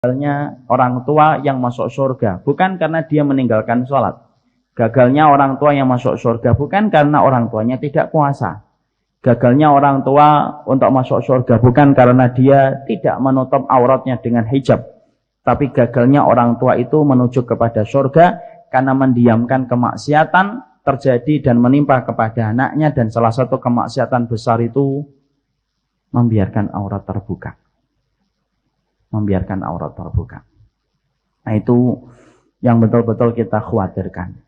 gagalnya orang tua yang masuk surga bukan karena dia meninggalkan sholat. Gagalnya orang tua yang masuk surga bukan karena orang tuanya tidak puasa. Gagalnya orang tua untuk masuk surga bukan karena dia tidak menutup auratnya dengan hijab. Tapi gagalnya orang tua itu menuju kepada surga karena mendiamkan kemaksiatan terjadi dan menimpa kepada anaknya, dan salah satu kemaksiatan besar itu membiarkan aurat terbuka. Membiarkan aurat terbuka. Nah, itu yang betul-betul kita khawatirkan.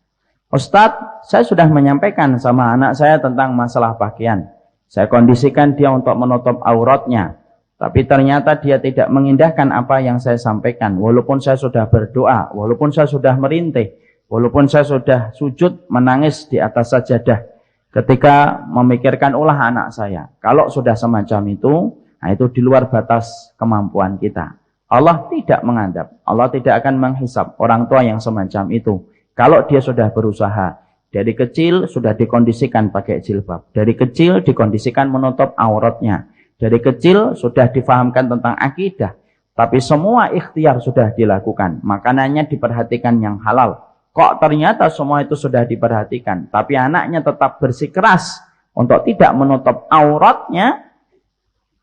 Ustadz, saya sudah menyampaikan sama anak saya tentang masalah pakaian. Saya kondisikan dia untuk menutup auratnya. Tapi ternyata dia tidak mengindahkan apa yang saya sampaikan. Walaupun saya sudah berdoa, walaupun saya sudah merintih, walaupun saya sudah sujud menangis di atas sajadah. Ketika memikirkan ulah anak saya. Kalau sudah semacam itu, nah itu di luar batas kemampuan kita. Allah tidak mengadab. Allah tidak akan menghisab orang tua yang semacam itu. Kalau dia sudah berusaha, dari kecil sudah dikondisikan pakai jilbab. Dari kecil dikondisikan menutup auratnya. Dari kecil sudah difahamkan tentang akidah. Tapi semua ikhtiar sudah dilakukan. Makanannya diperhatikan yang halal. Kok ternyata semua itu sudah diperhatikan. Tapi anaknya tetap bersikeras untuk tidak menutup auratnya.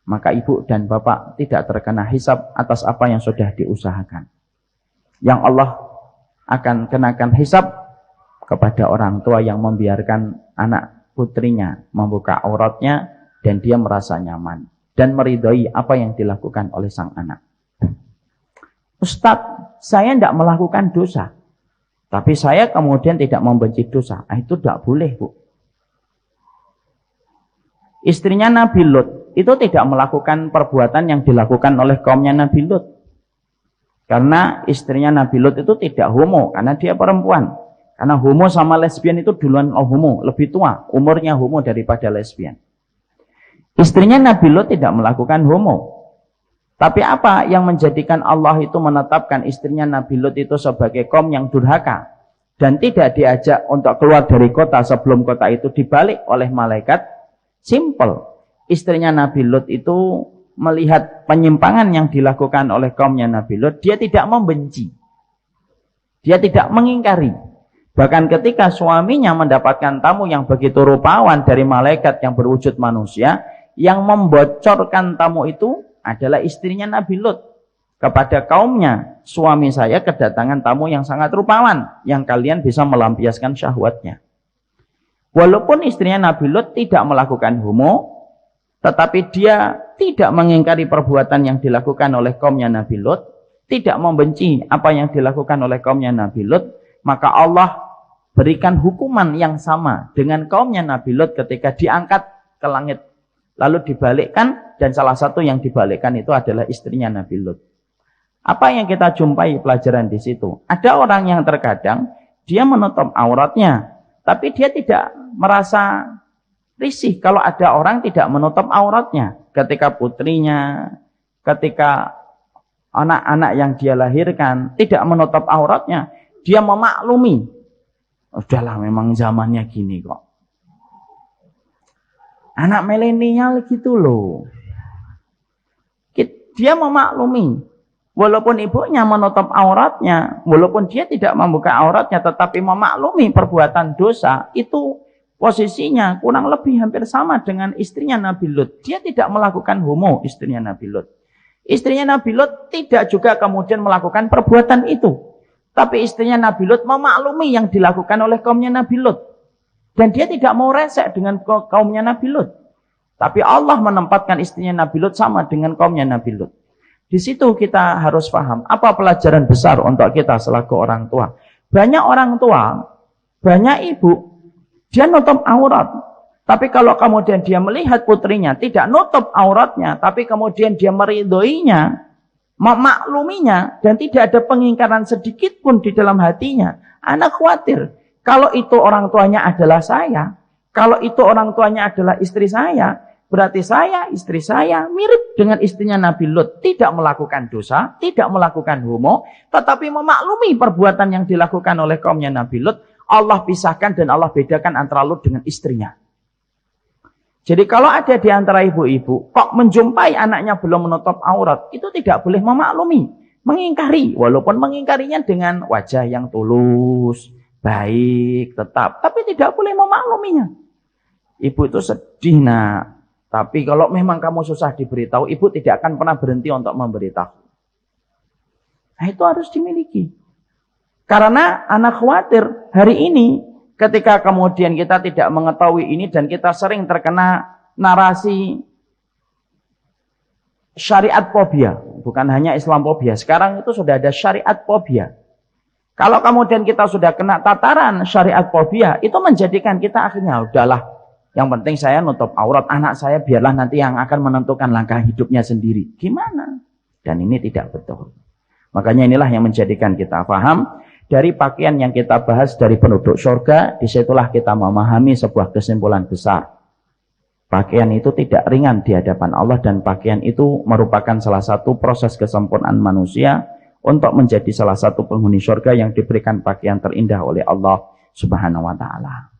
Maka ibu dan bapak tidak terkena hisab atas apa yang sudah diusahakan. Yang Allah akan kenakan hisab kepada orang tua yang membiarkan anak putrinya membuka auratnya dan dia merasa nyaman dan meridhoi apa yang dilakukan oleh sang anak. Ustadz, saya tidak melakukan dosa, tapi saya kemudian tidak membenci dosa. Nah, itu tidak boleh, Bu. Istrinya Nabi Lut itu tidak melakukan perbuatan yang dilakukan oleh kaumnya Nabi Lut. Karena istrinya Nabi Lut itu tidak homo, karena dia perempuan. Karena homo sama lesbian itu duluan homo, lebih tua, umurnya homo daripada lesbian. Istrinya Nabi Lut tidak melakukan homo. Tapi apa yang menjadikan Allah itu menetapkan istrinya Nabi Lut itu sebagai kaum yang durhaka dan tidak diajak untuk keluar dari kota sebelum kota itu dibalik oleh malaikat? Simple. Istrinya Nabi Lut itu melihat penyimpangan yang dilakukan oleh kaumnya Nabi Lut, dia tidak membenci. Dia tidak mengingkari. Bahkan ketika suaminya mendapatkan tamu yang begitu rupawan dari malaikat yang berwujud manusia, yang membocorkan tamu itu adalah istrinya Nabi Lut. Kepada kaumnya, suami saya kedatangan tamu yang sangat rupawan, yang kalian bisa melampiaskan syahwatnya. Walaupun istrinya Nabi Lut tidak melakukan homo, tetapi dia tidak mengingkari perbuatan yang dilakukan oleh kaumnya Nabi Lut, tidak membenci apa yang dilakukan oleh kaumnya Nabi Lut, maka Allah berikan hukuman yang sama dengan kaumnya Nabi Lut ketika diangkat ke langit. Lalu dibalikkan, dan salah satu yang dibalikkan itu adalah istrinya Nabi Lut. Apa yang kita jumpai pelajaran di situ? Ada orang yang terkadang dia menutup auratnya, tapi dia tidak merasa risih kalau ada orang tidak menutup auratnya. Ketika putrinya, ketika anak-anak yang dia lahirkan tidak menutup auratnya, dia memaklumi. Udahlah, memang zamannya gini kok. Anak milenial gitu loh. Dia memaklumi. Walaupun ibunya menutup auratnya, walaupun dia tidak membuka auratnya, tetapi memaklumi perbuatan dosa, itu posisinya kurang lebih hampir sama dengan istrinya Nabi Lut. Dia tidak melakukan homo, istrinya Nabi Lut. Istrinya Nabi Lut tidak juga kemudian melakukan perbuatan itu. Tapi istrinya Nabi Lut memaklumi yang dilakukan oleh kaumnya Nabi Lut. Dan dia tidak mau resek dengan kaumnya Nabi Lut. Tapi Allah menempatkan istrinya Nabi Lut sama dengan kaumnya Nabi Lut. Di situ kita harus paham apa pelajaran besar untuk kita selaku orang tua. Banyak orang tua, banyak ibu, dia nutup aurat. Tapi kalau kemudian dia melihat putrinya tidak nutup auratnya, tapi kemudian dia meridhoinya, memakluminya, dan tidak ada pengingkaran sedikit pun di dalam hatinya, anak khawatir. Kalau itu orang tuanya adalah saya, kalau itu orang tuanya adalah istri saya, berarti saya, istri saya mirip dengan istrinya Nabi Lut. Tidak melakukan dosa, tidak melakukan homo, tetapi memaklumi perbuatan yang dilakukan oleh kaumnya Nabi Lut. Allah pisahkan dan Allah bedakan antara Lut dengan istrinya. Jadi kalau ada di antara ibu-ibu, kok menjumpai anaknya belum menutup aurat, itu tidak boleh memaklumi. Mengingkari, walaupun mengingkarinya dengan wajah yang tulus, baik, tetap. Tapi tidak boleh memakluminya. Ibu itu sedih, nak. Tapi kalau memang kamu susah diberitahu, ibu tidak akan pernah berhenti untuk memberitahu. Nah, itu harus dimiliki. Karena anak khawatir hari ini ketika kemudian kita tidak mengetahui ini dan kita sering terkena narasi syariat fobia, bukan hanya Islam fobia. Sekarang itu sudah ada syariat fobia. Kalau kemudian kita sudah kena tataran syariat fobia, itu menjadikan kita akhirnya udahlah, yang penting saya nutup aurat anak saya, biarlah nanti yang akan menentukan langkah hidupnya sendiri. Gimana? Dan ini tidak betul. Makanya inilah yang menjadikan kita paham dari pakaian yang kita bahas dari penduduk surga, disitulah kita memahami sebuah kesimpulan besar. Pakaian itu tidak ringan di hadapan Allah dan pakaian itu merupakan salah satu proses kesempurnaan manusia untuk menjadi salah satu penghuni surga yang diberikan pakaian terindah oleh Allah Subhanahu wa taala.